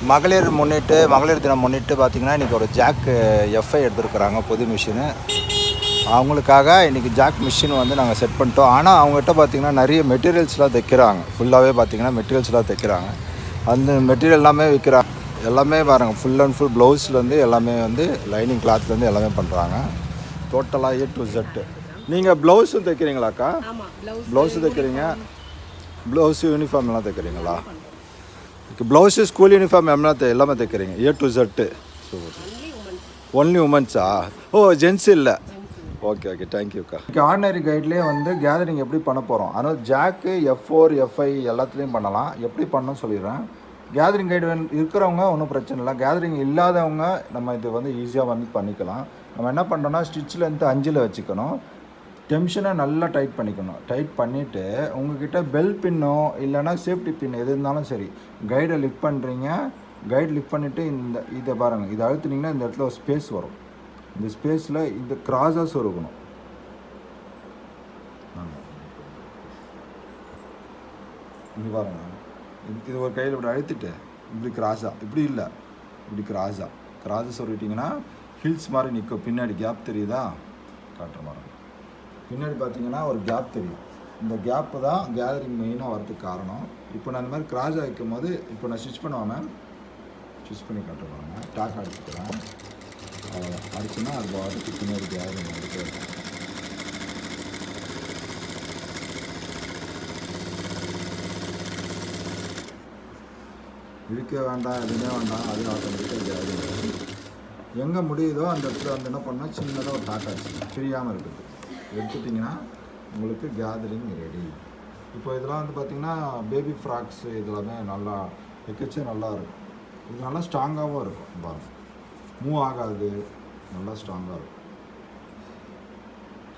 மகளிர் தினம் முன்னிட்டு பார்த்திங்கன்னா இன்றைக்கி ஒரு ஜாக் எஃப்ஐ எடுத்துருக்குறாங்க புது மிஷினு. அவங்களுக்காக இன்றைக்கி ஜாக் மிஷின் வந்து நாங்கள் செட் பண்ணிட்டோம். ஆனால் அவங்ககிட்ட பார்த்திங்கன்னா நிறைய மெட்டீரியல்ஸ்லாம் தைக்கிறாங்க. ஃபுல்லாகவே பார்த்திங்கன்னா மெட்டீரியல்ஸ்லாம் தைக்கிறாங்க. அந்த மெட்டீரியல் எல்லாமே விற்கிறாங்க. எல்லாமே பாருங்கள், ஃபுல் அண்ட் ஃபுல் ப்ளவுஸ்லேருந்து எல்லாமே வந்து லைனிங் கிளாத்லேருந்து எல்லாமே பண்ணுறாங்க. டோட்டலாக A to Z. நீங்கள் ப்ளவுஸும் தைக்கிறீங்களாக்கா? ப்ளவுஸு தைக்கிறீங்க, ப்ளவுஸு யூனிஃபார்ம் எல்லாம் தைக்கிறீங்களா? ப்ளவுஸு ஸ்கூல் யூனிஃபார்ம் எல்லாமே தைக்கிறீங்க A to Z. ஒன்லி உமன்ஸா? ஓ, ஜென்ஸ் இல்லை. ஓகே ஓகே, தேங்க்யூக்கா. இன்றைக்கி ஆர்டினரி கைட்லேயே வந்து கேதரிங் எப்படி பண்ண போகிறோம், அதனால் ஜாக்கு F4 FI எல்லாத்துலேயும் பண்ணலாம். எப்படி பண்ணணும்னு சொல்லிடுறேன். கேதரிங் கைடு இருக்கிறவங்க ஒன்றும் பிரச்சனை இல்லை. கேதரிங் இல்லாதவங்க நம்ம இது வந்து ஈஸியாக வந்து பண்ணிக்கலாம். நம்ம என்ன பண்ணுறோன்னா, ஸ்டிச் லென்த்து 5 வச்சுக்கணும். டென்ஷனை நல்லா டைட் பண்ணிக்கணும். டைட் பண்ணிவிட்டு உங்கள்கிட்ட பெல் பின்னோ இல்லைனா சேஃப்டி பின் எது இருந்தாலும் சரி, கைடை லிஃப்ட் பண்ணுறீங்க. கைடு லிஃப்ட் பண்ணிவிட்டு இதை பாருங்கள், இதை அழுத்துனீங்கன்னா இந்த இடத்துல ஒரு ஸ்பேஸ் வரும். இந்த ஸ்பேஸில் இந்த கிராஸாக சொருகணும். இங்கே பாருங்கள், இது ஒரு கையில் இப்படி அழுத்திட்டு இப்படி கிராஸாக, இப்படி இல்லை, இப்படி கிராஸாக சொருகிட்டிங்கன்னா ஹில்ஸ் மாதிரி நிற்கும். பின்னாடி கேப் தெரியுதா? காட்டுற மாதிரி பின்னாடி பார்த்தீங்கன்னா ஒரு கேப் தெரியும். இந்த கேப்பு தான் கேதரிங் மெயினாக வரதுக்கு காரணம். இப்போ நான் இந்த மாதிரி கிராஸாக வைக்கும் போது, இப்போ நான் ஸ்டிச் பண்ணுவேன், ஸ்டிச் பண்ணி காட்டுறாங்க. டாக் அடிச்சுக்கிறேன், அடிச்சுன்னா அது பாட்டுக்கு பின்னாடி கேதரிங் வந்துட்டு இருக்கும். இழுக்க வேண்டாம், எதுவுமே வேண்டாம், அது ஆட்டோமேட்டிக்காக கேதரிங் எங்கே முடியுதோ அந்த இடத்துல வந்து என்ன பண்ணால் சின்னதாக ஒரு டாக் அடிச்சு பிரியாமல் இருக்குது. எடுத்துட்டிங்கன்னா உங்களுக்கு கேதரிங் ரெடி. இப்போ இதெல்லாம் வந்து பார்த்திங்கன்னா பேபி ஃப்ராக்ஸு இதெல்லாமே நல்லா வைக்கச்சே நல்லா இருக்கும். இது நல்லா ஸ்ட்ராங்காகவும் இருக்கும். பாருங்கள், மூவ் ஆகாது, நல்லா ஸ்ட்ராங்காக இருக்கும்.